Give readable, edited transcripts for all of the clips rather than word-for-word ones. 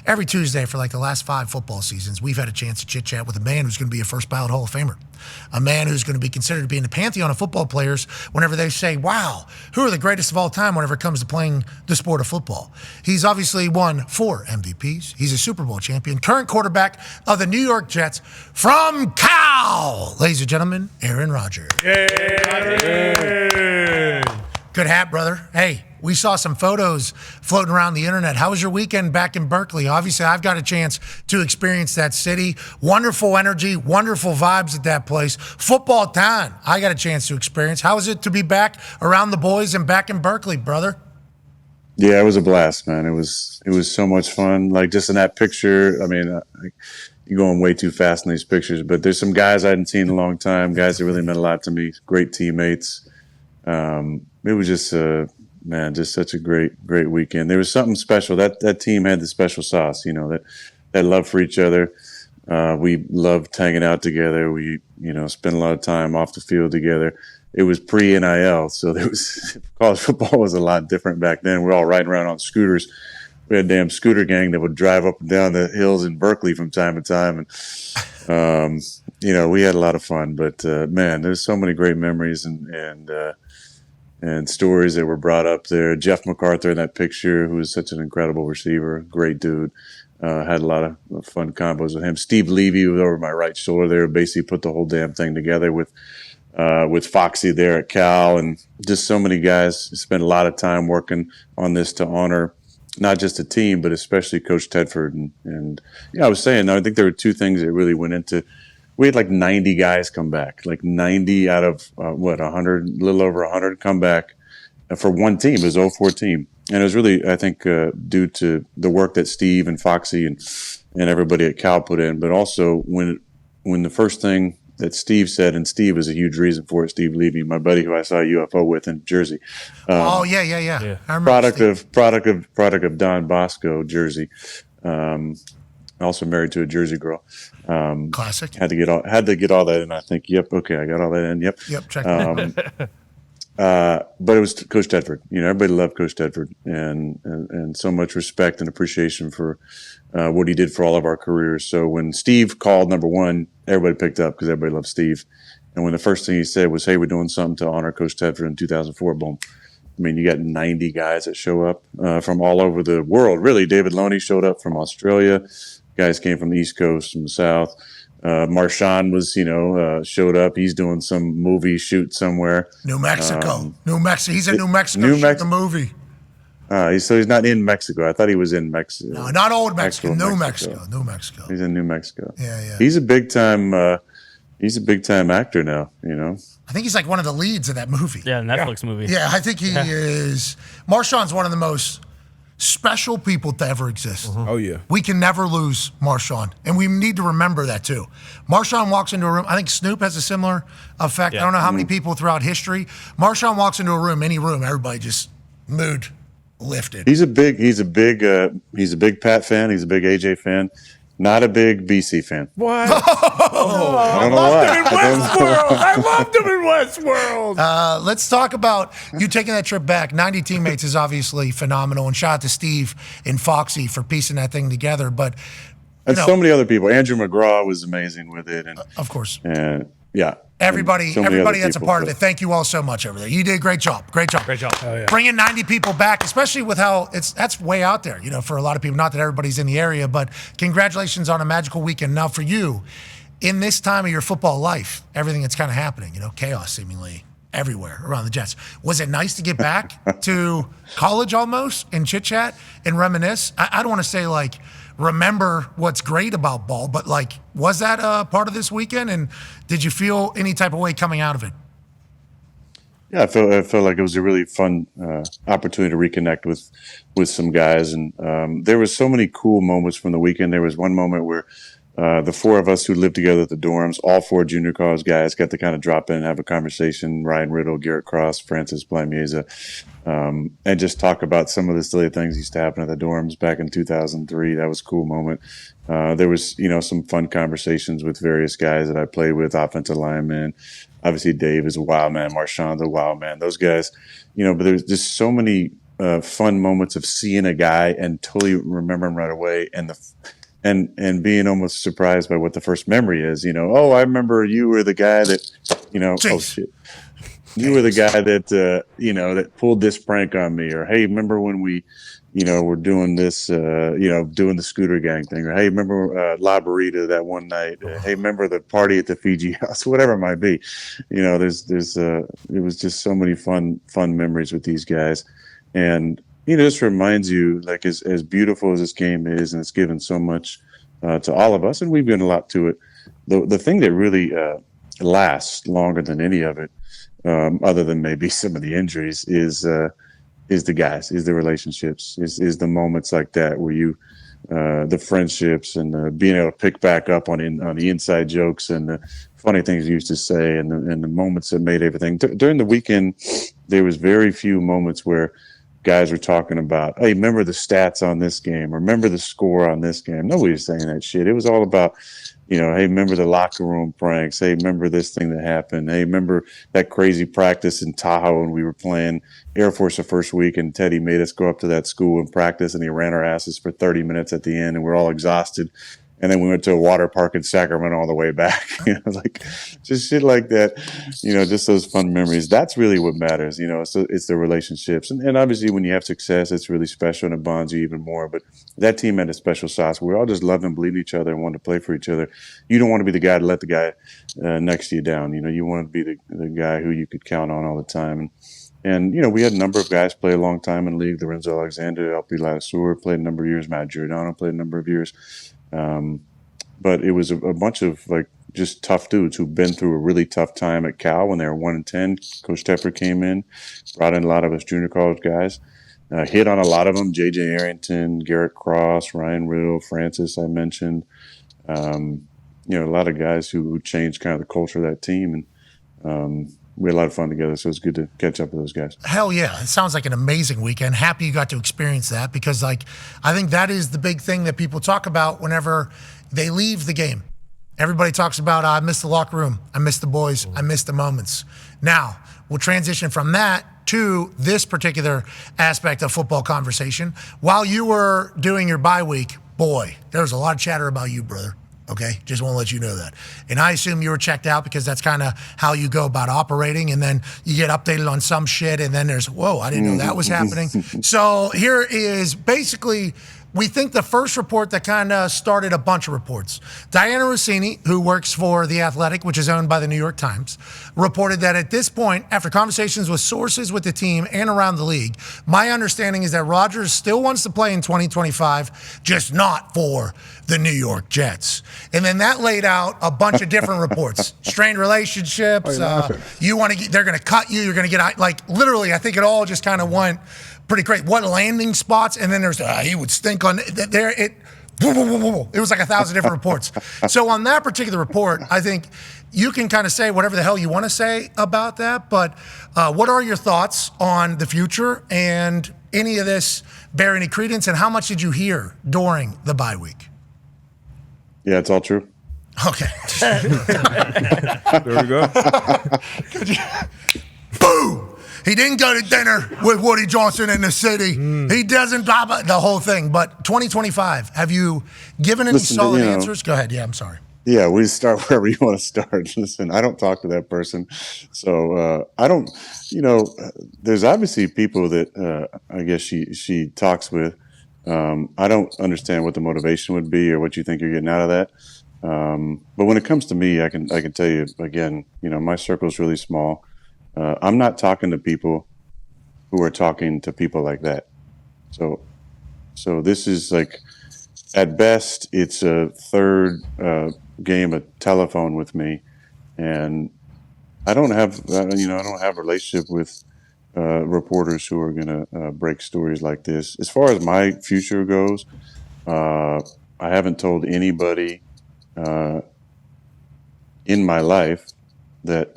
every Tuesday for like the last 5 football seasons, we've had a chance to chit-chat with a man who's going to be a first ballot Hall of Famer. A man who's going to be considered to be in the pantheon of football players whenever they say, wow, who are the greatest of all time whenever it comes to playing the sport of football. He's obviously won 4 MVPs. He's a Super Bowl champion, current quarterback of the New York Jets from Cal. Ladies and gentlemen, Aaron Rodgers. Yay! Good hat, brother. Hey, we saw some photos floating around the internet. How was your weekend back in Berkeley? Obviously, I've got a chance to experience that city. Wonderful energy, wonderful vibes at that place. Football town, I got a chance to experience. How was it to be back around the boys and back in Berkeley, brother? Yeah, it was a blast, man. It was so much fun. Like just in that picture, I mean, you're going way too fast in these pictures, but there's some guys I hadn't seen in a long time, guys that really meant a lot to me, great teammates. It was just, just such a great weekend. There was something special. That team had the special sauce, that love for each other. We loved hanging out together. We, spent a lot of time off the field together. It was pre-NIL, so college football was a lot different back then. We're all riding around on scooters. We had a damn scooter gang that would drive up and down the hills in Berkeley from time to time. And, we had a lot of fun. But, man, there's so many great memories and stories that were brought up there. Jeff MacArthur in that picture, who was such an incredible receiver, great dude. Had a lot of fun combos with him. Steve Levy was over my right shoulder there, basically put the whole damn thing together with Foxy there at Cal, and just so many guys spent a lot of time working on this to honor not just the team, but especially Coach Tedford. And I was saying, I think there were 2 things that really went into. We had like 90 guys come back, like 90 out of 100, a little over 100 come back for one team. It was 04 team. And it was really, I think, due to the work that Steve and Foxy and everybody at Cal put in. But also when the first thing that Steve said, and Steve was a huge reason for it, Steve Levy, my buddy who I saw a UFO with in Jersey. Yeah. I remember Product of Don Bosco, Jersey. Also married to a Jersey girl. Classic. Had to get all that in. I think. Yep. Okay. I got all that in. Yep. Check but it was Coach Tedford. Everybody loved Coach Tedford, and so much respect and appreciation for what he did for all of our careers. So when Steve called number 1, everybody picked up because everybody loved Steve. And when the first thing he said was, "Hey, we're doing something to honor Coach Tedford in 2004," boom. I mean, you got 90 guys that show up from all over the world. Really, David Loney showed up from Australia. Guys came from the East Coast, from the South. Marshawn was, showed up. He's doing some movie shoot somewhere. New Mexico. He's in New Mexico shooting the movie. So he's not in Mexico. I thought he was in Mexico. No, not old Mexico. New Mexico. He's in New Mexico. Yeah. He's a big time actor now, I think he's like one of the leads of that movie. Yeah, Netflix movie. Yeah, I think he is. Marshawn's one of the most special people to ever exist. Oh, yeah. We can never lose Marshawn, and we need to remember that too. Marshawn walks into a room. I think Snoop has a similar effect. I don't know how many people throughout history. Marshawn walks into a room, any room, everybody just mood lifted. He's a big Pat fan. He's a big AJ fan. Not a big BC fan. What? I loved him in Westworld. I loved him in Westworld. Let's talk about you taking that trip back. 90 teammates is obviously phenomenal, and shout out to Steve and Foxy for piecing that thing together. But so many other people. Andrew McGraw was amazing with it, and of course, and yeah. Everybody that's a part of but it. Thank you all so much over there. You did a great job. Great job. Oh, yeah. Bringing 90 people back, especially with how that's way out there, for a lot of people. Not that everybody's in the area, but congratulations on a magical weekend. Now for you, in this time of your football life, everything that's kind of happening, chaos seemingly everywhere around the Jets. Was it nice to get back to college almost and chit chat and reminisce? I don't want to say remember what's great about ball, but was that a part of this weekend? And did you feel any type of way coming out of it? Yeah, I felt like it was a really fun opportunity to reconnect with some guys, and there was so many cool moments from the weekend. There was one moment where the 4 of us who lived together at the dorms, all 4 junior college guys, got to kind of drop in and have a conversation. Ryan Riddle, Garrett Cross, Francis Blamieza, and just talk about some of the silly things used to happen at the dorms back in 2003. That was a cool moment. There was, some fun conversations with various guys that I played with, offensive linemen. Obviously, Dave is a wild man. Marshawn's a wild man. Those guys, but there's just so many fun moments of seeing a guy and totally remember him right away, and being almost surprised by what the first memory is. Oh, I remember you were the guy that, Jeez. oh shit, you were the guy that that pulled this prank on me, or hey, remember when we we're doing this, doing the scooter gang thing, or hey, remember La Burrita that one night, hey, remember the party at the Fiji house, whatever it might be. It was just so many fun memories with these guys, and it just reminds you, like, as beautiful as this game is, and it's given so much to all of us, and we've given a lot to it. The thing that really lasts longer than any of it, other than maybe some of the injuries, is the guys, is the relationships, is the moments like that where you, the friendships, and being able to pick back up on the inside jokes and the funny things you used to say, and the moments that made everything. During the weekend, there was very few moments where guys were talking about, hey, remember the stats on this game, or remember the score on this game. Nobody was saying that shit. It was all about, hey, remember the locker room pranks. Hey, remember this thing that happened. Hey, remember that crazy practice in Tahoe when we were playing Air Force the first week, and Teddy made us go up to that school and practice, and he ran our asses for 30 minutes at the end, and we're all exhausted. And then we went to a water park in Sacramento all the way back. Like just shit like that. Just those fun memories. That's really what matters. So it's the relationships, and obviously when you have success, it's really special and it bonds you even more. But that team had a special sauce. We all just loved and believed in each other and wanted to play for each other. You don't want to be the guy to let the guy next to you down. You want to be the guy who you could count on all the time. And we had a number of guys play a long time in the league. Lorenzo Alexander, LP Ladasur played a number of years. Matt Giordano played a number of years. But it was a bunch of just tough dudes who've been through a really tough time at Cal when they were 1-10. Coach Tepper came in, brought in a lot of us junior college guys, hit on a lot of them: J.J. Arrington, Garrett Cross, Ryan Riddle, Francis. I mentioned, a lot of guys who changed kind of the culture of that team, and we had a lot of fun together. So it's good to catch up with those guys. Hell yeah. It sounds like an amazing weekend. Happy you got to experience that, because I think that is the big thing that people talk about whenever they leave the game. Everybody talks about, I miss the locker room. I miss the boys. I miss the moments. Now, we'll transition from that to this particular aspect of football conversation. While you were doing your bye week, boy, there was a lot of chatter about you, brother. Okay, just want to let you know that. And I assume you were checked out, because that's kind of how you go about operating. And then you get updated on some shit, and then there's, whoa, I didn't know that was happening. So here is basically, we think the first report that kind of started a bunch of reports. Diana Rossini, who works for The Athletic, which is owned by the New York Times, reported that at this point, after conversations with sources with the team and around the league, my understanding is that Rodgers still wants to play in 2025, just not for the New York Jets. And then that laid out a bunch of different reports. Strained relationships, they're going to cut you, you're going to get, literally, I think it all just kind of went pretty great. What landing spots? And then there's, he would stink on there. It was like 1,000 different reports. So on that particular report, I think you can kind of say whatever the hell you want to say about that. But what are your thoughts on the future, and any of this bear any credence? And how much did you hear during the bye week? Yeah, it's all true. Okay. There we go. Boom! He didn't go to dinner with Woody Johnson in the city. He doesn't drop the whole thing. But 2025, have you given any solid answers? Go ahead. Yeah, I'm sorry. Yeah, we start wherever you want to start. Listen, I don't talk to that person. So I don't, there's obviously people that I guess she talks with. I don't understand what the motivation would be or what you think you're getting out of that. But when it comes to me, I can tell you again, my circle is really small. I'm not talking to people who are talking to people like that. So this is at best, it's a third game of telephone with me, and I don't have I don't have a relationship with reporters who are going to break stories like this. As far as my future goes, I haven't told anybody in my life that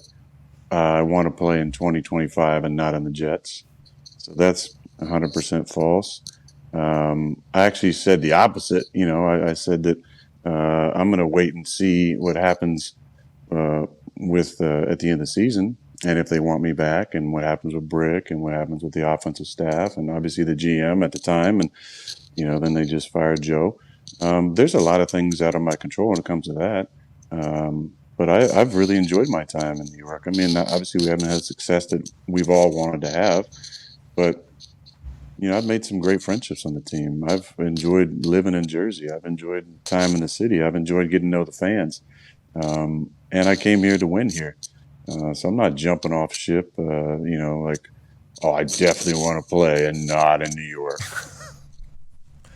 I want to play in 2025 and not in the Jets. So that's 100% false. I actually said the opposite. I said that I'm going to wait and see what happens with at the end of the season. and if they want me back, and what happens with Brick, and what happens with the offensive staff, and obviously the GM at the time, and then they just fired Joe. There's a lot of things out of my control when it comes to that. But I've really enjoyed my time in New York. I mean, obviously we haven't had success that we've all wanted to have, but I've made some great friendships on the team. I've enjoyed living in Jersey. I've enjoyed time in the city. I've enjoyed getting to know the fans. And I came here to win here. So I'm not jumping off ship, like, oh, I definitely want to play and not in New York.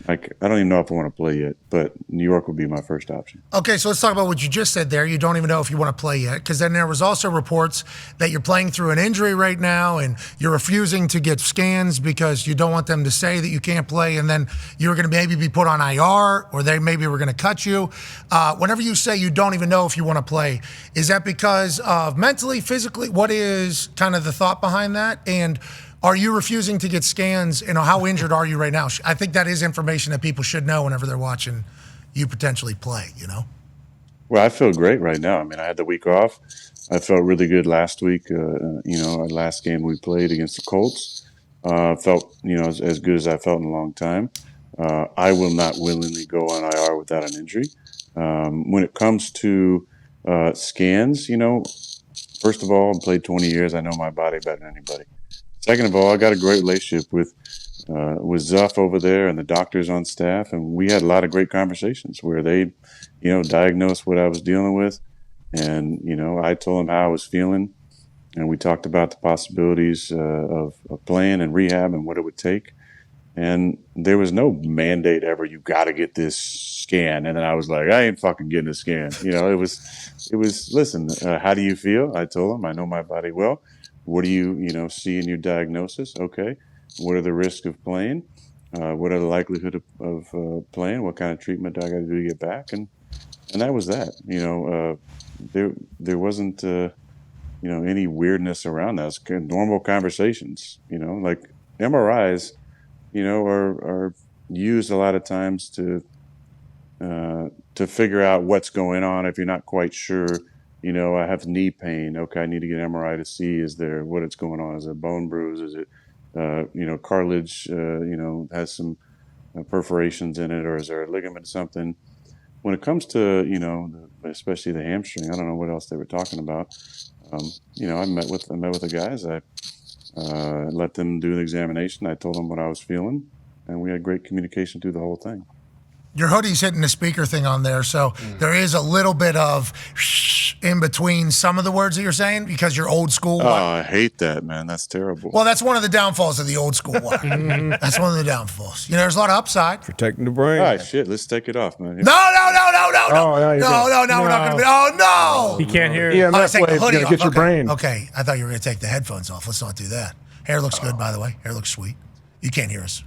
Like, I don't even know if I want to play yet, but New York would be my first option. Okay, so let's talk about what you just said there. You don't even know if you want to play yet, because then there was also reports that you're playing through an injury right now and you're refusing to get scans because you don't want them to say that you can't play, and then you're going to maybe be put on IR, or they maybe were going to cut you. Whenever you say you don't even know if you want to play, is that because of mentally, physically? What is kind of the thought behind that? And are you refusing to get scans? How injured are you right now? I think that is information that people should know whenever they're watching you potentially play, Well, I feel great right now. I mean, I had the week off. I felt really good last week. Our last game we played against the Colts. Felt, as good as I felt in a long time. I will not willingly go on IR without an injury. When it comes to scans, first of all, I played 20 years. I know my body better than anybody. Second of all, I got a great relationship with Zuff over there and the doctors on staff, and we had a lot of great conversations where they, diagnosed what I was dealing with, and I told them how I was feeling, and we talked about the possibilities of playing and rehab and what it would take, and there was no mandate ever. You got to get this scan, and then I was like, I ain't fucking getting a scan. It was. Listen, how do you feel? I told them I know my body well. What do you, see in your diagnosis? Okay. What are the risks of playing? What are the likelihood of playing? What kind of treatment do I got to do to get back? And that was that. There wasn't, any weirdness around that. It's normal conversations, like MRIs, are used a lot of times to figure out what's going on if you're not quite sure. I have knee pain. Okay, I need to get an MRI to see what it's going on. Is it a bone bruise? Is it, cartilage, has some perforations in it, or is there a ligament or something? When it comes to, especially the hamstring, I don't know what else they were talking about. I met with the guys. I let them do the examination. I told them what I was feeling, and we had great communication through the whole thing. Your hoodie's hitting the speaker thing on there, so there is a little bit of in between some of the words that you're saying because you're old school. Oh, I hate that, man. That's terrible. Well, that's one of the downfalls of the old school wire. That's one of the downfalls. There's a lot of upside. Protecting the brain. All right, shit. Let's take it off, man. No. We're not going to be. Oh, no. He can't hear. Yeah, Let's take the hoodie off. Get your brain. Okay, I thought you were going to take the headphones off. Let's not do that. Hair looks good, by the way. Hair looks sweet. You can't hear us.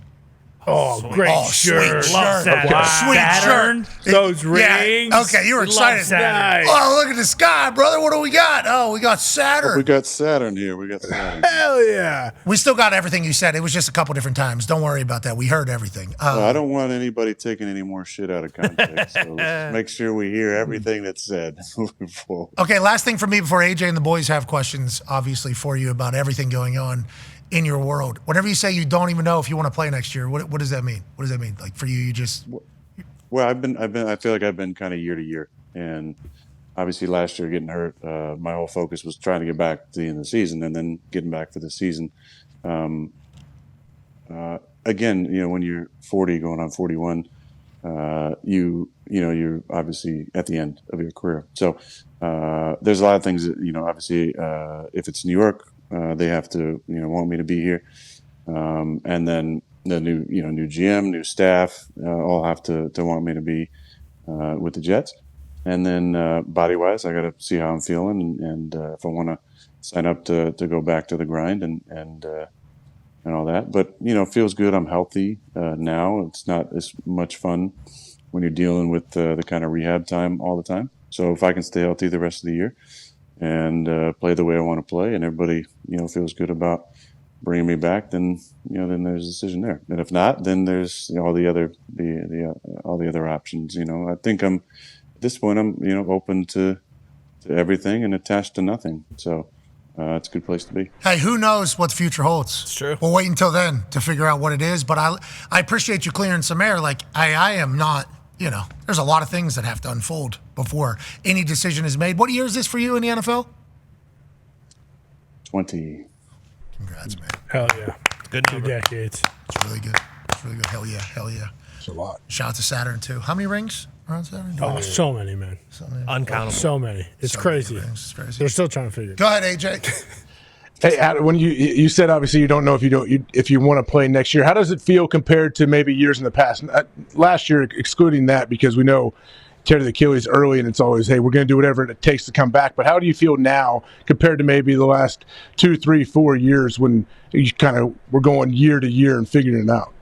Oh, great shirt. Sweet Love shirt. Saturn. Sweet Saturn. shirt. Those rings. Yeah. Okay, you were excited. Saturn. Oh, look at the sky, brother. What do we got? Oh, we got Saturn. We got Saturn here. We got Saturn. Hell yeah. We still got everything you said. It was just a couple different times. Don't worry about that. We heard everything. I don't want anybody taking any more shit out of context. So let's make sure we hear everything that's said moving forward. Okay, last thing for me before AJ and the boys have questions, obviously, for you about everything going on in your world. Whenever you say you don't even know if you want to play next year, what does that mean? What does that mean? Like for you, you just. Well, I feel like I've been kind of year to year, and obviously last year getting hurt, my whole focus was trying to get back to the end of the season, and then getting back for the season. Again, when you're 40 going on 41, you're obviously at the end of your career. So there's a lot of things that, obviously if it's New York, they have to, want me to be here. And then the new GM, new staff, all have to want me to be with the Jets. And then body-wise, I got to see how I'm feeling and if I want to sign up to go back to the grind and all that. But, it feels good. I'm healthy now. It's not as much fun when you're dealing with the kind of rehab time all the time. So if I can stay healthy the rest of the year and play the way I want to play, and everybody, feels good about bringing me back, then then there's a decision there. And if not, then there's all the other all the other options. I think at this point I'm open to everything and attached to nothing. So it's a good place to be. Hey, who knows what the future holds? It's true. We'll wait until then to figure out what it is. But I appreciate you clearing some air. Like, I am not, there's a lot of things that have to unfold before any decision is made. What year is this for you in the NFL? 20. Congrats, man. Hell yeah. Good 2 number. decades. It's really good. It's really good. Hell yeah. Hell yeah. It's a lot. Shout out to Saturn, too. How many rings are on Saturn? Oh, so many, man. Uncountable. So many. It's So crazy. many rings. It's crazy. They're still trying to figure it Go ahead, AJ. Hey, Adam, when you said obviously you don't know if you want to play next year. How does it feel compared to maybe years in the past? Last year, excluding that, because we know tear the Achilles early, and it's always, hey, we're going to do whatever it takes to come back. But how do you feel now compared to maybe the last 2, 3, 4 years when you kind of were going year to year and figuring it out?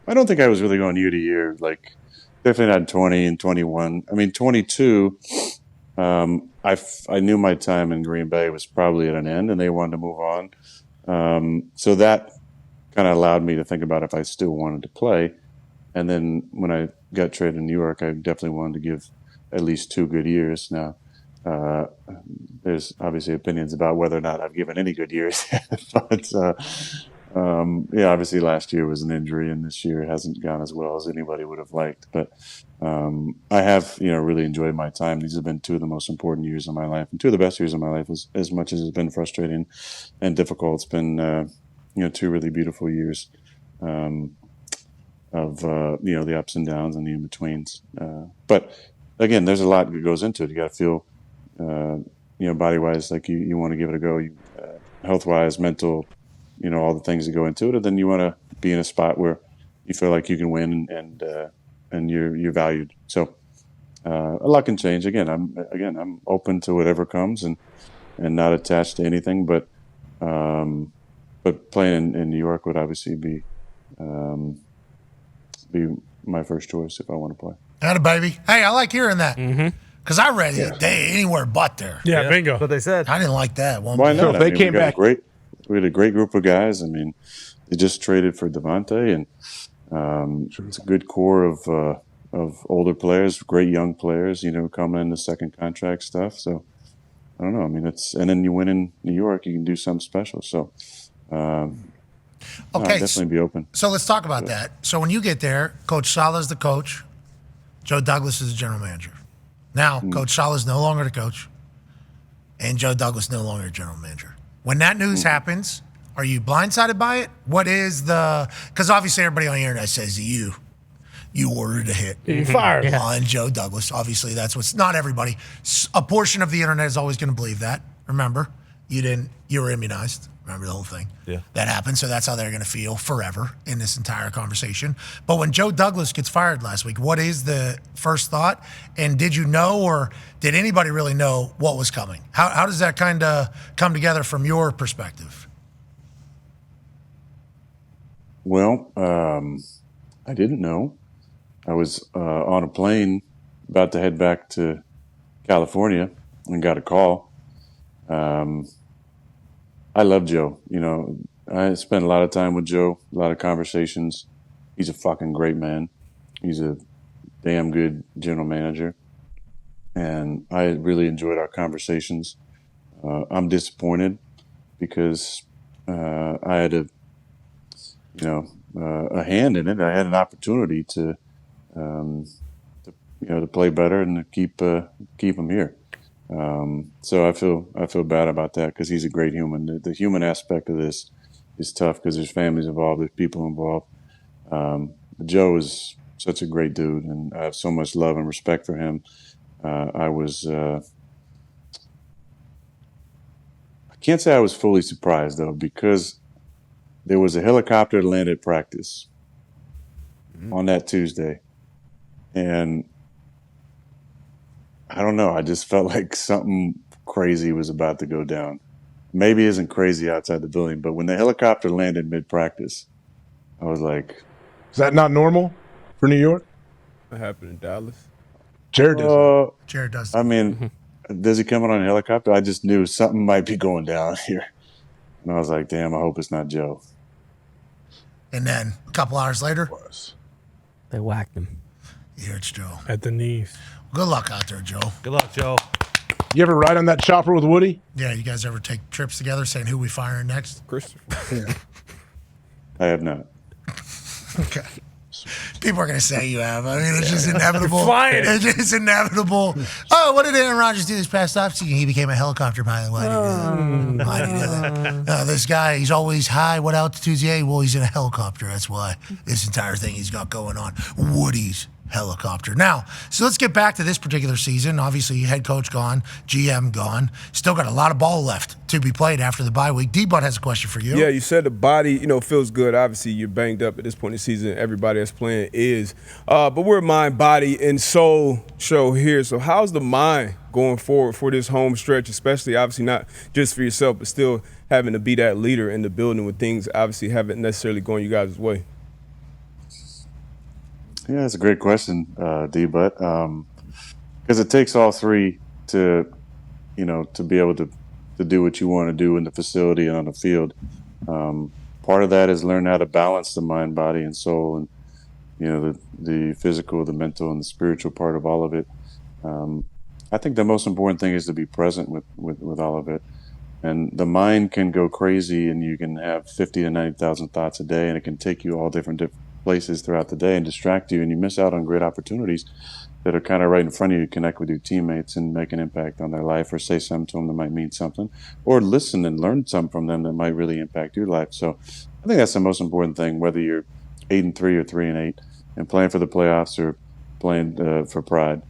I don't think I was really going year to year. Like, definitely not 20 and 21. I mean, 22, I knew my time in Green Bay was probably at an end, and they wanted to move on. So that kind of allowed me to think about if I still wanted to play. And then when I got traded to New York, I definitely wanted to give at least 2 good years. Now, there's obviously opinions about whether or not I've given any good years. But, obviously last year was an injury, and this year hasn't gone as well as anybody would have liked. But I have, really enjoyed my time. These have been 2 of the most important years of my life, and 2 of the best years of my life. As much as it's been frustrating and difficult, it's been, 2 really beautiful years. Of the ups and downs and the in-betweens. But again, there's a lot that goes into it. You got to feel, body-wise, like you want to give it a go. Health-wise, mental, all the things that go into it. And then you want to be in a spot where you feel like you can win and you're valued. So a lot can change. Again, I'm open to whatever comes and not attached to anything. But playing in New York would obviously be my first choice if I want to play. Atta baby. Hey, I like hearing that. Because I read it anywhere but there. Yeah, bingo. That's what they said. I didn't like that. Why not? So if they came back, we had a great group of guys. I mean, they just traded for Devontae, and it's a good core of older players, great young players, coming in the second contract stuff. So I don't know. I mean, and then you win in New York, you can do something special. So Okay, I'd definitely be open. So let's talk about that. So when you get there, Coach Saleh's the coach. Joe Douglas is the general manager. Now, Coach Saleh's no longer the coach, and Joe Douglas no longer the general manager. When that news happens, are you blindsided by it? What is because obviously everybody on the internet says you ordered a hit. You fired him. On Joe Douglas. Obviously, that's what's not everybody. A portion of the internet is always going to believe that. Remember, you were immunized. Remember the whole thing? Yeah. That happened, so that's how they're going to feel forever in this entire conversation. But when Joe Douglas gets fired last week, what is the first thought? And did you know, or did anybody really know what was coming? How does that kind of come together from your perspective? Well, I didn't know. I was on a plane about to head back to California and got a call. I love Joe. I spent a lot of time with Joe, a lot of conversations. He's a fucking great man. He's a damn good general manager. And I really enjoyed our conversations. I'm disappointed because I had a hand in it. I had an opportunity to play better and to keep him here. So I feel bad about that because he's a great human. The human aspect of this is tough because there's families involved, there's people involved. Joe is such a great dude, and I have so much love and respect for him. I can't say I was fully surprised though, because there was a helicopter that landed at practice on that Tuesday, and I don't know. I just felt like something crazy was about to go down. Maybe it isn't crazy outside the building, but when the helicopter landed mid-practice, I was like... Is that not normal for New York? What happened in Dallas? Jared does. Jared does. I mean, does he come on a helicopter? I just knew something might be going down here. And I was like, damn, I hope it's not Joe. And then a couple hours later, They whacked him. here it's Joe. At the knees. Good luck out there, Joe. Good luck, Joe. You ever ride on that chopper with Woody? Yeah, you guys ever take trips together saying who we firing next? Christopher. I have not. Okay. People are going to say you have. I mean, it's just inevitable. Flying. It's just inevitable. Oh, what did Aaron Rodgers do this past offseason? He became a helicopter pilot. Why did he do that? Why did he do that? This guy, he's always high. What altitude's he? Well, he's in a helicopter. That's why this entire thing he's got going on. Woody's helicopter. Now, so let's get back to this particular season. Obviously, head coach gone, GM gone. Still got a lot of ball left to be played after the bye week. D-Bud has a question for you. Yeah, you said the body, feels good. Obviously, you're banged up at this point in the season. Everybody that's playing is. But we're a mind, body, and soul show here. So how's the mind going forward for this home stretch, especially obviously not just for yourself, but still having to be that leader in the building when things obviously haven't necessarily gone you guys' way? Yeah, that's a great question, D-Butt. Because it takes all three to be able to do what you want to do in the facility and on the field. Part of that is learn how to balance the mind, body, and soul, and the physical, the mental, and the spiritual part of all of it. I think the most important thing is to be present with all of it. And the mind can go crazy, and you can have 50 to 90,000 thoughts a day, and it can take you all different places throughout the day and distract you, and you miss out on great opportunities that are kind of right in front of you to connect with your teammates and make an impact on their life, or say something to them that might mean something, or listen and learn something from them that might really impact your life. So I think that's the most important thing, whether you're 8-3 or 3-8 and playing for the playoffs or playing for pride.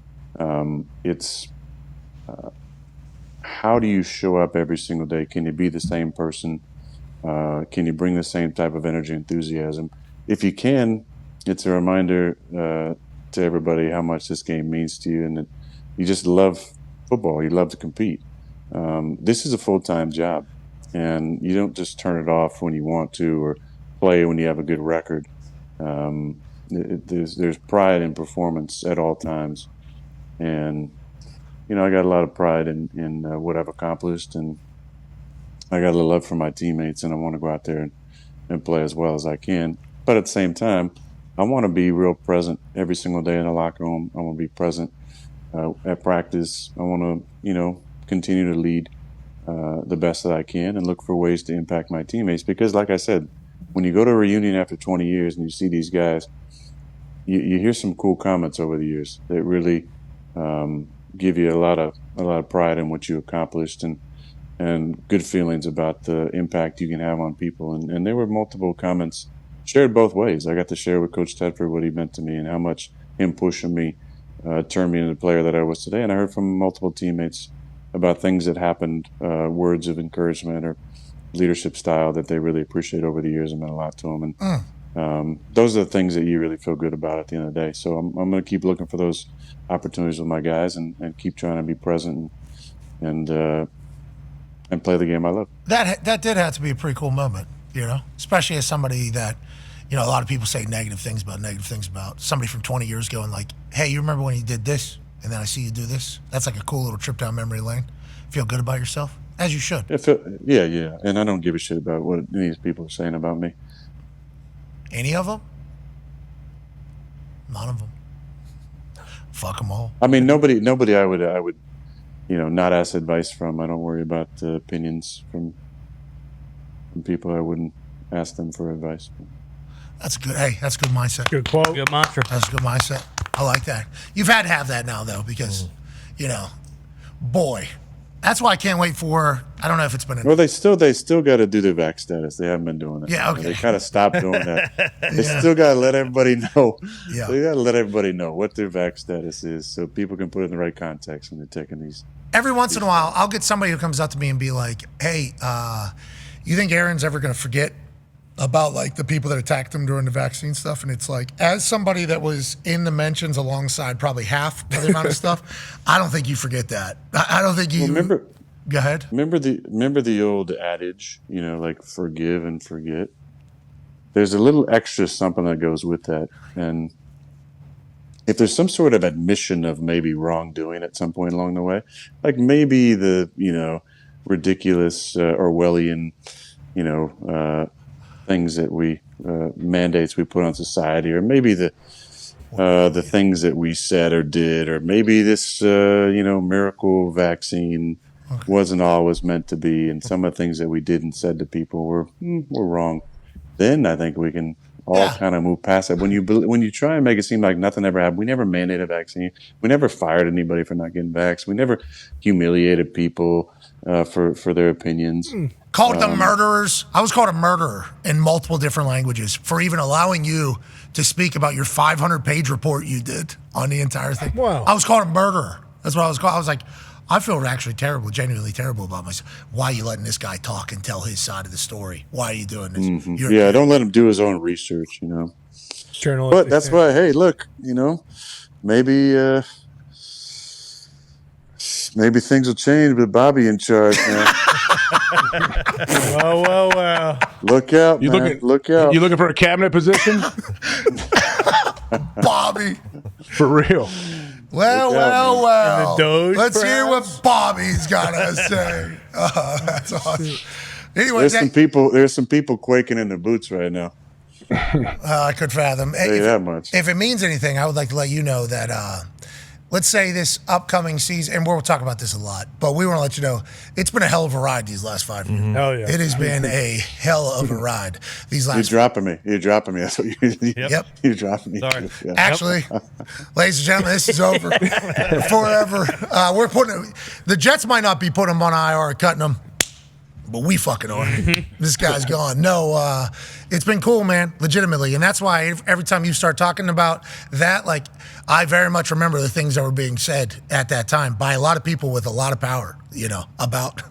It's how do you show up every single day? Can you be the same person? Can you bring the same type of energy, enthusiasm? If you can, it's a reminder to everybody how much this game means to you, and that you just love football. You love to compete. This is a full-time job, and you don't just turn it off when you want to or play when you have a good record. There's pride in performance at all times, and I got a lot of pride in what I've accomplished, and I got a love for my teammates, and I want to go out there and play as well as I can. But at the same time, I want to be real present every single day in the locker room. I want to be present at practice. I want to, continue to lead the best that I can and look for ways to impact my teammates. Because, like I said, when you go to a reunion after 20 years and you see these guys, you hear some cool comments over the years that really give you a lot of pride in what you accomplished and good feelings about the impact you can have on people. And there were multiple comments shared both ways. I got to share with Coach Tedford what he meant to me and how much him pushing me turned me into the player that I was today. And I heard from multiple teammates about things that happened, words of encouragement or leadership style that they really appreciate over the years and meant a lot to them. And those are the things that you really feel good about at the end of the day. So I'm going to keep looking for those opportunities with my guys and keep trying to be present and play the game I love. That did have to be a pretty cool moment, especially as somebody that, a lot of people say negative things about somebody from 20 years ago and like, hey, you remember when you did this? And then I see you do this. That's like a cool little trip down memory lane. Feel good about yourself, as you should. Yeah. And I don't give a shit about what any of these people are saying about me. Any of them? None of them. Fuck them all. I mean, nobody I would not ask advice from. I don't worry about opinions from people. I wouldn't ask them for advice. That's good. Hey, that's a good mindset. Good quote. Good mantra. That's a good mindset. I like that. You've had to have that now, though, because, boy, that's why I can't wait for. I don't know if it's been. Well, they still got to do their vac status. They haven't been doing it. Yeah, okay. They kind of stopped doing that. They still got to let everybody know. Yeah. They got to let everybody know what their vac status is, so people can put it in the right context when they're taking these. Every once in a while, I'll get somebody who comes up to me and be like, "Hey, you think Aaron's ever going to forget about like the people that attacked him during the vaccine stuff?" And it's like, as somebody that was in the mentions alongside probably half of the amount of stuff, I don't think you forget that. I don't think you. Well, remember. Go ahead. Remember the old adage, like forgive and forget. There's a little extra something that goes with that, and if there's some sort of admission of maybe wrongdoing at some point along the way, like maybe the ridiculous Orwellian things that we mandates we put on society, or maybe the the things that we said or did, or maybe this miracle vaccine wasn't always meant to be, and some of the things that we did and said to people were wrong. Then I think we can all kind of move past that. When you try and make it seem like nothing ever happened, we never mandated a vaccine. We never fired anybody for not getting vaxxed. We never humiliated people for their opinions. Called them murderers. I was called a murderer in multiple different languages for even allowing you to speak about your 500-page report you did on the entire thing. Wow. I was called a murderer. That's what I was called. I was like, I feel actually terrible, genuinely terrible about myself. Why are you letting this guy talk and tell his side of the story? Why are you doing this? Yeah, don't let him do his own research, But that's why, hey, look, maybe things will change with Bobby in charge now. Well. Look out, man. Look out. You looking for a cabinet position? Bobby. For real. Well. Doge, Let's hear perhaps? what Bobby's got to say. That's awesome. Anyway, There's some people quaking in their boots right now. I could fathom. Say that much. If it means anything, I would like to let you know that, let's say this upcoming season, and we'll talk about this a lot, but we want to let you know it's been a hell of a ride these last 5 years. Hell yeah. It has been a hell of a ride these last. You're dropping me. That's what Yep. You're dropping me. Sorry. Yeah. Actually, ladies and gentlemen, this is over forever. We're putting the Jets might not be putting them on IR, cutting them, but we fucking are. This guy's gone. No, it's been cool, man, legitimately. And that's why every time you start talking about that, like, I very much remember the things that were being said at that time by a lot of people with a lot of power, about.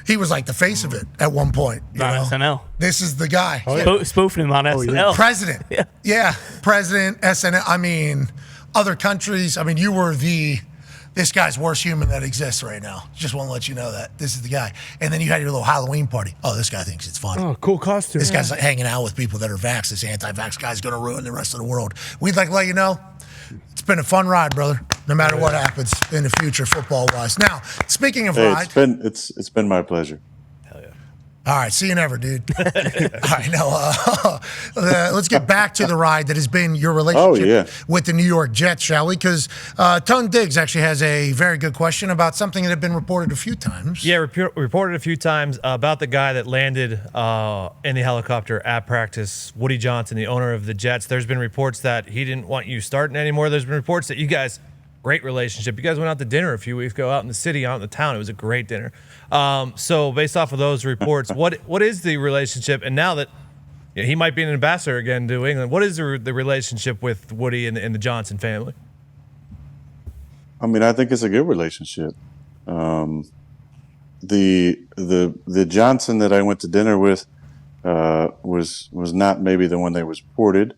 He was like the face of it at one point. On SNL. This is the guy. Spoofing him on SNL. President. Yeah. President, SNL. I mean, other countries. I mean, you were this guy's worst human that exists right now. Just want to let you know that. This is the guy. And then you had your little Halloween party. Oh, this guy thinks it's fun. Oh, cool costume. This guy's like hanging out with people that are vaxxed. This anti-vax guy's going to ruin the rest of the world. We'd like to let you know, it's been a fun ride, brother, no matter what happens in the future football-wise. Now, speaking of ride. It's been my pleasure. All right, see you never, dude. All right, now let's get back to the ride that has been your relationship with the New York Jets, shall we? Because Tone Diggs actually has a very good question about something that had been reported a few times. Yeah, reported a few times about the guy that landed in the helicopter at practice, Woody Johnson, the owner of the Jets. There's been reports that he didn't want you starting anymore. There's been reports that you guys, great relationship. You guys went out to dinner a few weeks ago out in the city, out in the town. It was a great dinner. So based off of those reports, what is the relationship? And now that he might be an ambassador again to New England, what is the relationship with Woody and the Johnson family? I mean, I think it's a good relationship. The Johnson that I went to dinner with was not maybe the one that was reported.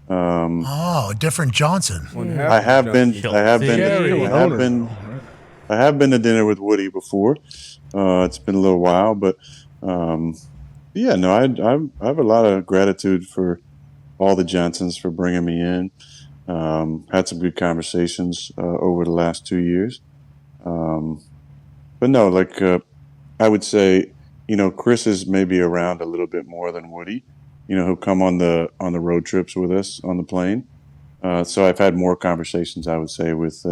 A different Johnson. I have been to dinner with Woody before. It's been a little while, but I have a lot of gratitude for all the Johnsons for bringing me in. Had some good conversations over the last 2 years. But no, I would say, Chris is maybe around a little bit more than Woody. He'll come on the road trips with us on the plane. So I've had more conversations, I would say, with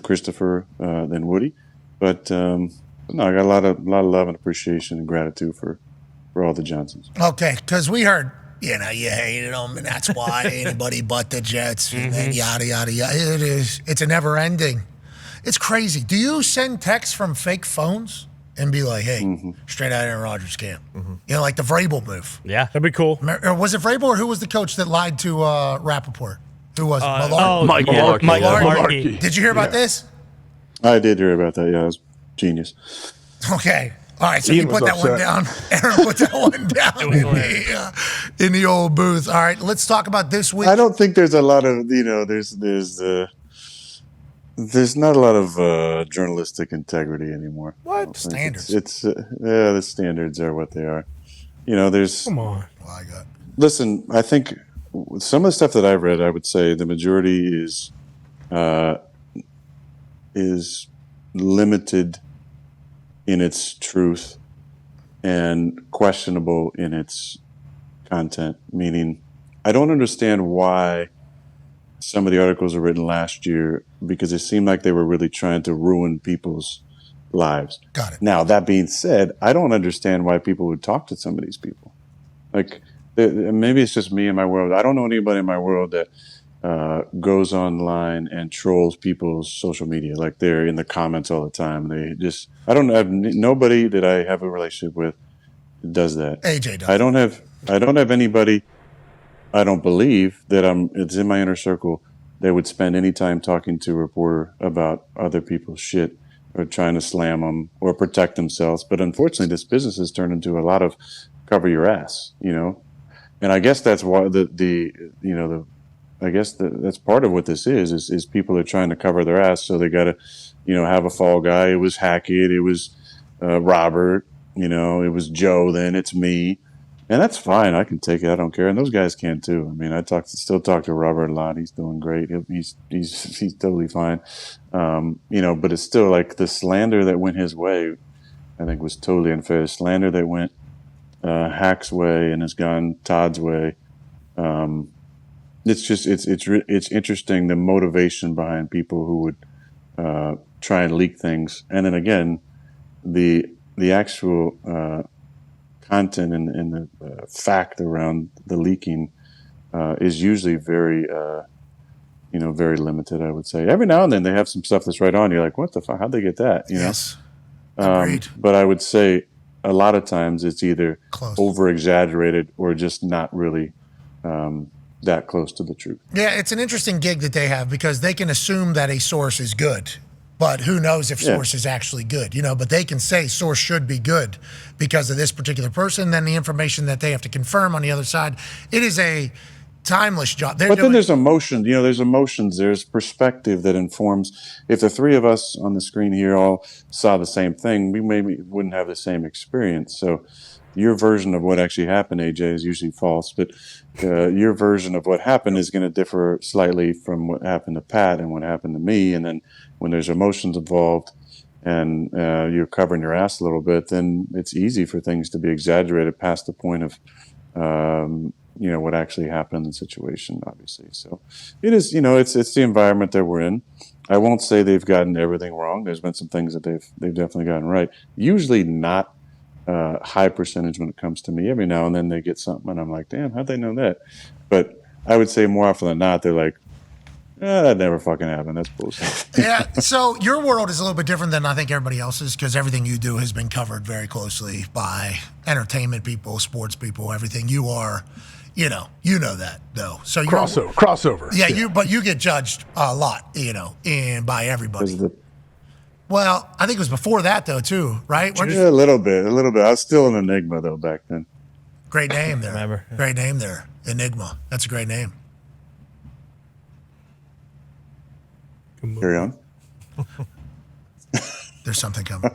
Christopher than Woody. But no, I got a lot of love and appreciation and gratitude for all the Johnsons. Okay, because we heard, you hated them, and that's why anybody but the Jets, and then yada, yada, yada. It's a never ending. It's crazy. Do you send texts from fake phones and be like, hey, straight out of Aaron Rodgers camp? Like the Vrabel move. Yeah. That'd be cool. Or was it Vrabel, or who was the coach that lied to Rappaport? Who was it? Mike Mularkey. Did you hear about this? I did hear about that. Yeah, it was genius. Okay. All right, so Ian you put was that one down. Aaron put that one down in the old booth. All right, let's talk about this week. I don't think there's a lot of, there's not a lot of journalistic integrity anymore. What? Standards. The standards are what they are. There's. Come on. Listen, I think some of the stuff that I've read, I would say the majority is limited in its truth and questionable in its content. Meaning, I don't understand why some of the articles were written last year because it seemed like they were really trying to ruin people's lives. Got it. Now, that being said, I don't understand why people would talk to some of these people. Like, maybe it's just me in my world. I don't know anybody in my world that goes online and trolls people's social media. Like, they're in the comments all the time. I don't have nobody that I have a relationship with does that. AJ does. I don't have anybody. I don't believe that it's in my inner circle that would spend any time talking to a reporter about other people's shit or trying to slam them or protect themselves. But unfortunately, this business has turned into a lot of cover your ass, And I guess that's why that's part of what this is people are trying to cover their ass, so they got to, have a fall guy. It was Hackett, it was Robert, it was Joe. Then it's me. And that's fine. I can take it. I don't care. And those guys can too. I mean, still talk to Robert a lot. He's doing great. He's totally fine. But it's still like the slander that went his way, I think was totally unfair. The slander that went Hack's way and has gone Todd's way. It's interesting, the motivation behind people who would try and leak things. And then again, the actual content and the fact around the leaking is usually very, very limited, I would say. Every now and then they have some stuff that's right on. You're like, what the fuck? How'd they get that? Yes. Agreed. But I would say a lot of times it's either Close. over-exaggerated or just not really that close to the truth. Yeah, it's an interesting gig that they have because they can assume that a source is good. But who knows if source is actually good, But they can say source should be good because of this particular person. Then the information that they have to confirm on the other side, it is a timeless job. Then there's emotion. There's emotions. There's perspective that informs. If the three of us on the screen here all saw the same thing, we maybe wouldn't have the same experience. So your version of what actually happened, AJ, is usually false. But your version of what happened is going to differ slightly from what happened to Pat and what happened to me. And then when there's emotions involved and you're covering your ass a little bit, then it's easy for things to be exaggerated past the point of, what actually happened in the situation, obviously. So it is, it's the environment that we're in. I won't say they've gotten everything wrong. There's been some things that they've definitely gotten right. Usually not high percentage when it comes to me. Every now and then they get something and I'm like, damn, how'd they know that? But I would say more often than not, they're like, that never fucking happened. That's bullshit. Yeah. So your world is a little bit different than I think everybody else's because everything you do has been covered very closely by entertainment people, sports people, everything. You are, you know that though. So crossover. Yeah. But you get judged a lot, and by everybody. Well, I think it was before that though too, right? Yeah, a little bit. I was still an enigma though back then. Great name there. Remember? Great name there. Enigma. That's a great name. Carry on. There's something coming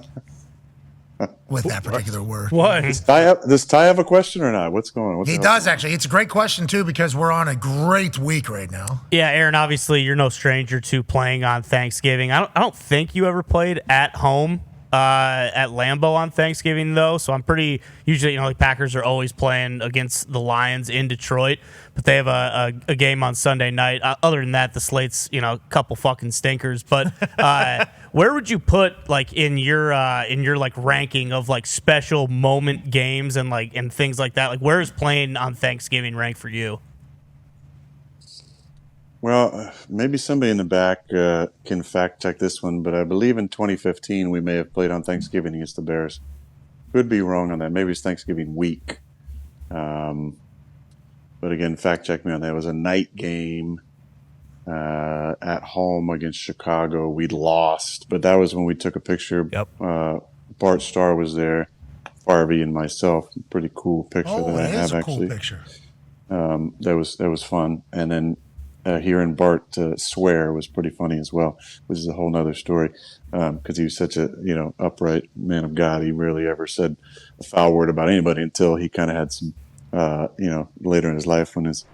with that particular word. What? Does Ty have a question or not? What's going on? He does, actually. It's a great question, too, because we're on a great week right now. Yeah, Aaron, obviously you're no stranger to playing on Thanksgiving. I don't think you ever played at home at Lambeau on Thanksgiving, though. So I'm pretty usually, the Packers are always playing against the Lions in Detroit, but they have a game on Sunday night. Other than that, the slate's a couple fucking stinkers. But where would you put in your ranking of special moment games and things like that? Where is playing on Thanksgiving rank for you? Well, maybe somebody in the back can fact check this one, but I believe in 2015 we may have played on Thanksgiving against the Bears. Could be wrong on that. Maybe it's Thanksgiving week. But again, fact check me on that. It was a night game at home against Chicago. We lost, but that was when we took a picture. Yep. Bart Starr was there, Harvey and myself. Pretty cool picture that I have actually. Cool picture. That was fun. And then hearing Bart swear was pretty funny as well, which is a whole nother story because he was such a upright man of God. He rarely ever said a foul word about anybody until he kind of had some later in his life when his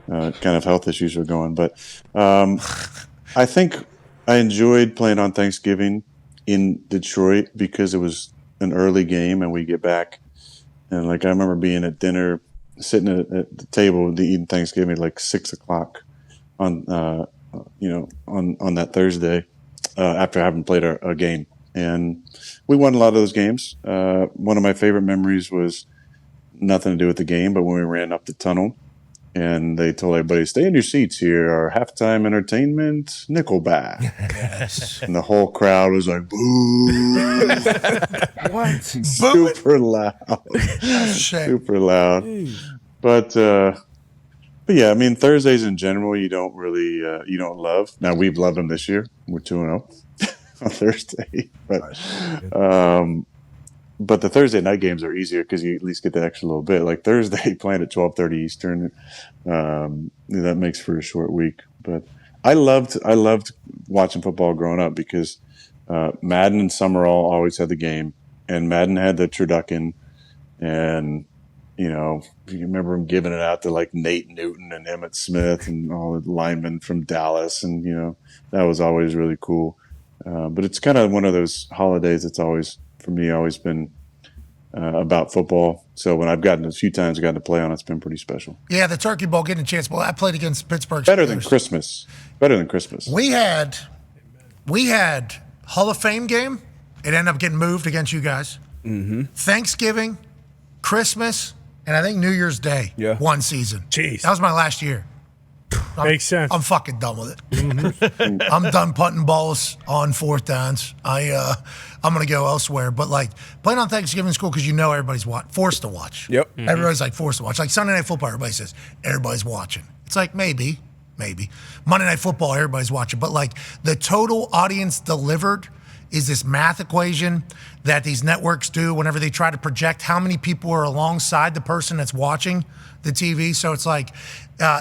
kind of health issues were going. But I think I enjoyed playing on Thanksgiving in Detroit because it was an early game and we get back and I remember being at dinner, sitting at the table eating Thanksgiving at 6 o'clock. on on that Thursday after having played a game, and we won a lot of those games. One of my favorite memories was nothing to do with the game, but when we ran up the tunnel and they told everybody, stay in your seats here, our halftime entertainment, Nickelback. Yes. And the whole crowd was like, boo. What? Super loud. Super loud. But yeah, I mean, Thursdays in general, you don't really, you don't love. Now, we've loved them this year. We're 2-0 on Thursday. But the Thursday night games are easier because you at least get that extra little bit. Like Thursday playing at 12:30 Eastern, that makes for a short week. But I loved watching football growing up because Madden and Summerall always had the game, and Madden had the turducken, and you remember him giving it out to like Nate Newton and Emmitt Smith and all the linemen from Dallas, and that was always really cool. But it's kind of one of those holidays that's always, for me, always been about football. So when I've gotten a few times, gotten to play on it, it's been pretty special. Yeah, the Turkey Bowl, getting a chance. Well, I played against Pittsburgh. Better than Christmas. We had Hall of Fame game. It ended up getting moved against you guys. Mm-hmm. Thanksgiving, Christmas, and I think New Year's Day. Yeah. One season. Jeez. That was my last year. Makes sense. I'm fucking done with it. I'm done punting balls on fourth downs. I'm gonna go elsewhere. But like playing on Thanksgiving is cool because everybody's forced to watch. Yep. Mm-hmm. Everybody's like forced to watch. Like Sunday Night Football, everybody says everybody's watching. It's like maybe. Monday Night Football, everybody's watching. But like the total audience delivered is this math equation that these networks do whenever they try to project how many people are alongside the person that's watching the TV. So it's like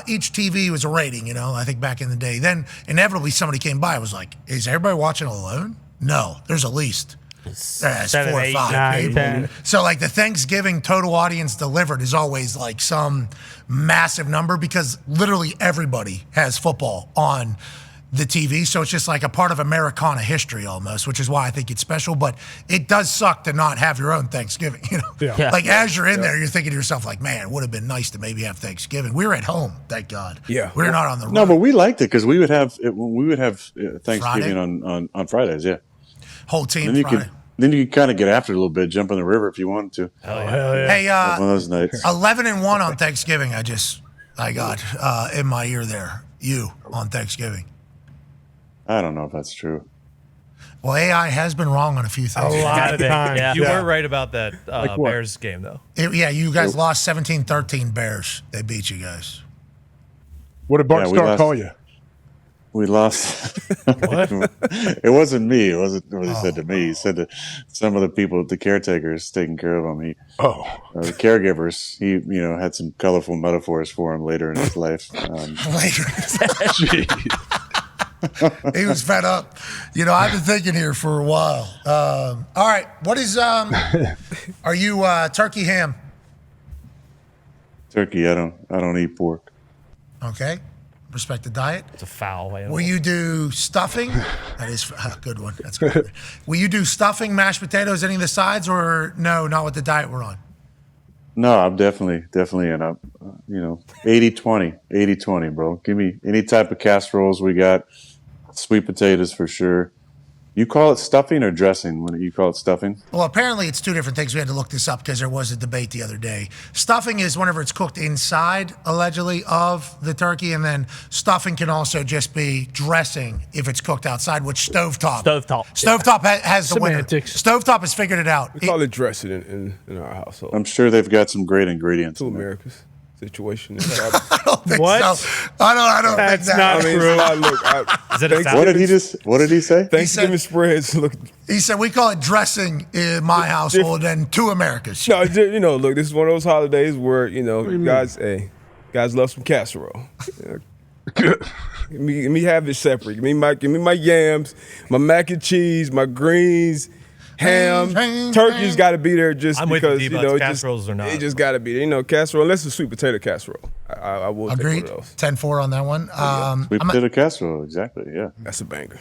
each TV was a rating, I think back in the day. Then inevitably somebody came by and was like, is everybody watching alone? No, there's at least 7, 4 or 8, 5 9, people. 10. So like the Thanksgiving total audience delivered is always like some massive number because literally everybody has football on the TV. So it's just like a part of Americana history almost, which is why I think it's special. But it does suck to not have your own Thanksgiving, Yeah. Like as you're in there, you're thinking to yourself like, man, it would have been nice to maybe have Thanksgiving. We were at home, thank God. Yeah. We're not on the road. No, but we liked it because we would have Thanksgiving Friday? on Fridays, yeah. Whole team Then you Friday. could kind of get after it a little bit, jump in the river if you wanted to. Hell yeah. Hey, One of those nights. 11-1 on Thanksgiving. I got in my ear there. You on Thanksgiving. I don't know if that's true. Well, AI has been wrong on a few things. A lot of times. Yeah. You were right about that what? Bears game, though. You guys lost 17-13 Bears. They beat you guys. What did Bart Yeah, we Starr lost. call you? We lost. What? It wasn't me. It wasn't what he said to me. He said to some of the people, the caretakers taking care of him. The caregivers. He, had some colorful metaphors for him later in his life. Later. Jeez. He was fed up. I've been thinking here for a while. All right. What is, are you turkey ham? Turkey. I don't eat pork. Okay. Respect the diet. It's a foul. Will you do stuffing? That is a good one. That's good. Will you do stuffing, mashed potatoes, any of the sides, or no, not with the diet we're on? No, I'm definitely in up. 80-20, bro. Give me any type of casseroles we got. Sweet potatoes for sure. You call it stuffing or dressing? When you call it stuffing? Well, apparently it's two different things. We had to look this up because there was a debate the other day. Stuffing is whenever it's cooked inside, allegedly, of the turkey, and then stuffing can also just be dressing if it's cooked outside, which stovetop. Stovetop has the winner. Semantics. Stovetop has figured it out. We call it dressing in our household. I'm sure they've got some great ingredients. Two in there. Americas situation. I don't think What? so. I don't think That's that. not I mean, true. Is it a foul? What did he say? Thanksgiving spreads look. He said we call it dressing in my household and two Americas. No, look, this is one of those holidays where guys love some casserole. Let me have it separate. Give me my yams, my mac and cheese, my greens, ham. Turkey's got to be there just I'm with you, because D-Bucks. Casseroles are not. It just got to be there. Casserole, unless it's sweet potato casserole. I will Agreed. take one of those. 10-4 on that one. Sweet potato casserole, exactly. Yeah. That's a banger.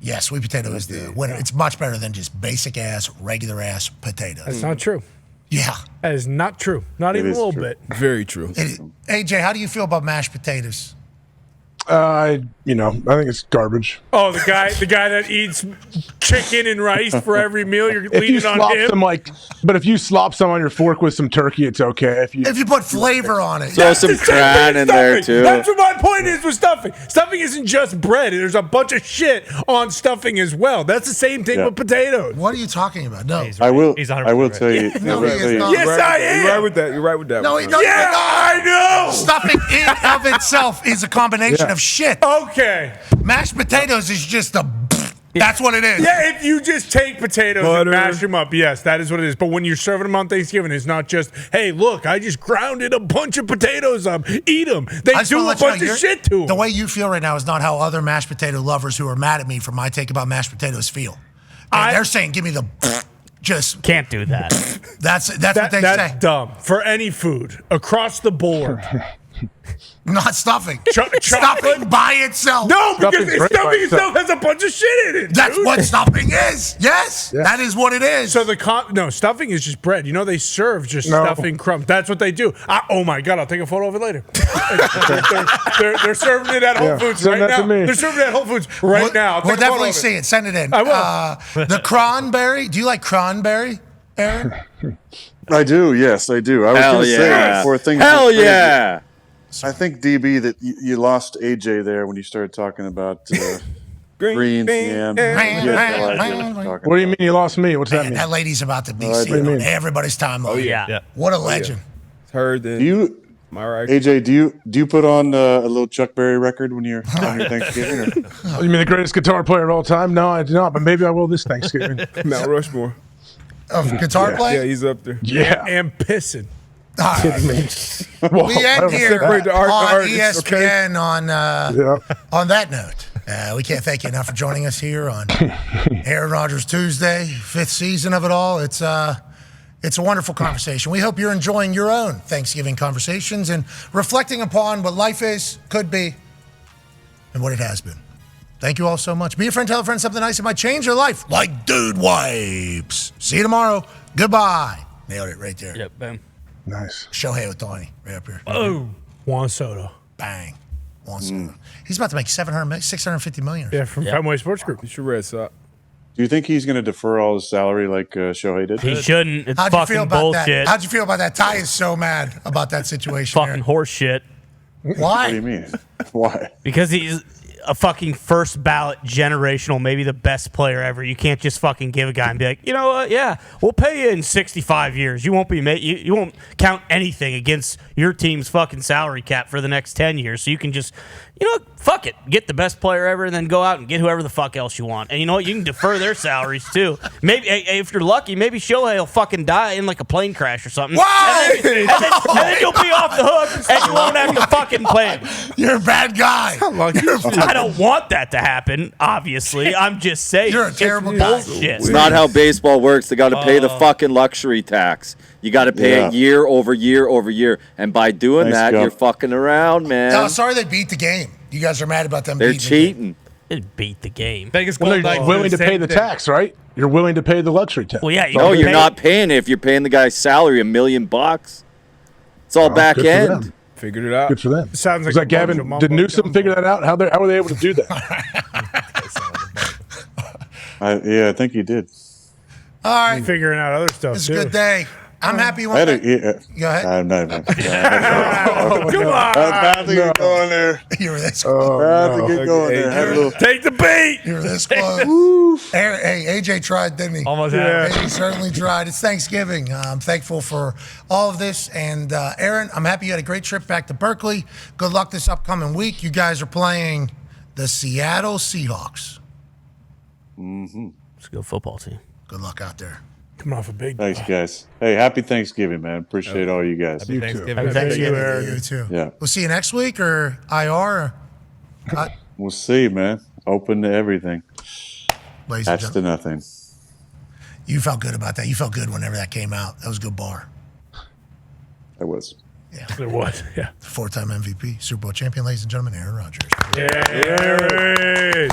Yeah, sweet potato is the winner. It's much better than just basic ass, regular ass potatoes. That's not true. Yeah. That is not true. Not even a is little true. bit. Very true. AJ, how do you feel about mashed potatoes? I think it's garbage. Oh, the guy that eats chicken and rice for every meal. You're If you leaning on slop him. but if you slop some on your fork with some turkey, it's okay. If you put flavor on it. Throw some the same cran thing in as there stuffing. too. That's what my point is with stuffing. Stuffing isn't just bread. There's a bunch of shit on stuffing as well. That's the same thing with potatoes. What are you talking about? No. I will. He's I will 100% tell you. No, I will he is tell you- not. Yes, I am. You're right with that. You're right with that. No, one. he- no, Yeah, I know. Stuffing in of itself is a combination of shit. Okay. Mashed potatoes is just a. That's what it is. Yeah, if you just take potatoes Butter. and mash them up, yes, that is what it is. But when you're serving them on Thanksgiving, it's not just, hey, look, I just grounded a bunch of potatoes up. Eat them. They I just do wanna a let you know, bunch of you're- shit to them. The way you feel right now is not how other mashed potato lovers who are mad at me for my take about mashed potatoes feel. They're saying, give me the. Just Can't do that. that's what they that's say. dumb. For any food, across the board. Not stuffing. Chocolate. Stuffing by itself. No, because Stuffing's great by stuffing itself. itself has a bunch of shit in it. That's dude. what stuffing is. Yes, that is what it is. So no, stuffing is just bread. You know they serve just No. stuffing crumbs. That's what they do. Oh my god, I'll take a photo of it later. they're serving it at Whole Yeah, Foods send right that to now. me. They're serving it at Whole Foods right now. I'll take We'll a photo definitely of it. see it. Send it in. I will. The cranberry. Do you like cranberry, Aaron? I do. Yes, I do. I was Hell going to yeah. say for things. Hell crazy, yeah. I think DB that you lost AJ there when you started talking about greens, yams. what do you mean you lost me? What's that Man, mean? that lady's about to be What do seen you on mean? everybody's timeline. Yeah. What a legend. It's heard that. Do you, Am I right? AJ? Do you put on a little Chuck Berry record when you're on your Thanksgiving? Or? You mean the greatest guitar player of all time? No, I do not. But maybe I will this Thanksgiving. Mount Rushmore. Of guitar Yeah, play? he's up there. Yeah. And pissing. Kidding me. Whoa, We I end don't here separate the on artists, ESPN Yeah. on that note. We can't thank you enough for joining us here on Aaron Rodgers Tuesday, 5th season of it all. It's a wonderful conversation. We hope you're enjoying your own Thanksgiving conversations and reflecting upon what life is, could be, and what it has been. Thank you all so much. Be a friend, tell a friend something nice that might change your life, like Dude Wipes. See you tomorrow. Goodbye. Nailed it right there. Yep, boom. Nice. Shohei Ohtani, right up here. Oh, Juan Soto. Bang. He's about to make $650 million. Yeah, from Fenway Sports Group. It's your Red Sox. Do you think he's going to defer all his salary like Shohei did? He shouldn't. It's How'd you feel fucking about bullshit. that? How'd you feel about that? Ty is so mad about that situation. Fucking horse shit. What do you Why? mean? Why? Because he's a fucking first ballot generational, maybe the best player ever. You can't just fucking give a guy and be like, you know what? Yeah, we'll pay you in 65 years. You won't be you won't count anything against your team's fucking salary cap for the next 10 years. So you can just, you know what? Fuck it. Get the best player ever and then go out and get whoever the fuck else you want. And you know what? You can defer their salaries too. Maybe if you're lucky, maybe Shohei will fucking die in like a plane crash or something. Whoa! And then you'll be off the hook and you won't have to fucking play him. You're a bad guy. I don't want that to happen, obviously. I'm just saying. You're a terrible guy. bullshit. It's not how baseball works. They got to pay the fucking luxury tax. You got to pay Yeah. it year over year over year. And by doing Thanks, that, Gump. you're fucking around, man. No, sorry they beat the game. You guys are mad about them They're beating the game. cheating. It beat the game. Vegas Well, Golden they're Knights willing did to pay same the thing. tax, right? You're willing to pay the luxury tax. Well, yeah. No, you're pay- not paying it if you're paying the guy's salary $1 million. It's all back Good for end. them. Figured it out. Good for them. Sounds like Was a that Gavin? bunch of Did mumbo Newsom jumbo. figure that out? How were they able to do that? I think he did. All right. Figuring out other stuff, It's too. a good day. I'm happy you I had went a, back. Go ahead. I'm not even. Come I was about to get going there. You were this close. About to get going there. Had a little. Take the bait. You were this close. Hey, AJ tried, didn't he? Almost Yeah. had it. He certainly tried. It's Thanksgiving. I'm thankful for all of this. And Aaron, I'm happy you had a great trip back to Berkeley. Good luck this upcoming week. You guys are playing the Seattle Seahawks. It's a good football team. Good luck out there. Coming off a big Thanks, guys. Hey, happy Thanksgiving, man. Appreciate all you guys. Happy Thanksgiving. Happy Thanksgiving. Aaron. You too. Yeah. We'll see you next week or IR. We'll see, man. Open to everything. Ladies and That's to gentlemen. nothing. You felt good about that. You felt good whenever that came out. That was a good bar. I was. It was, yeah. 4-time MVP, Super Bowl champion, ladies and gentlemen, Aaron Rodgers. Yeah.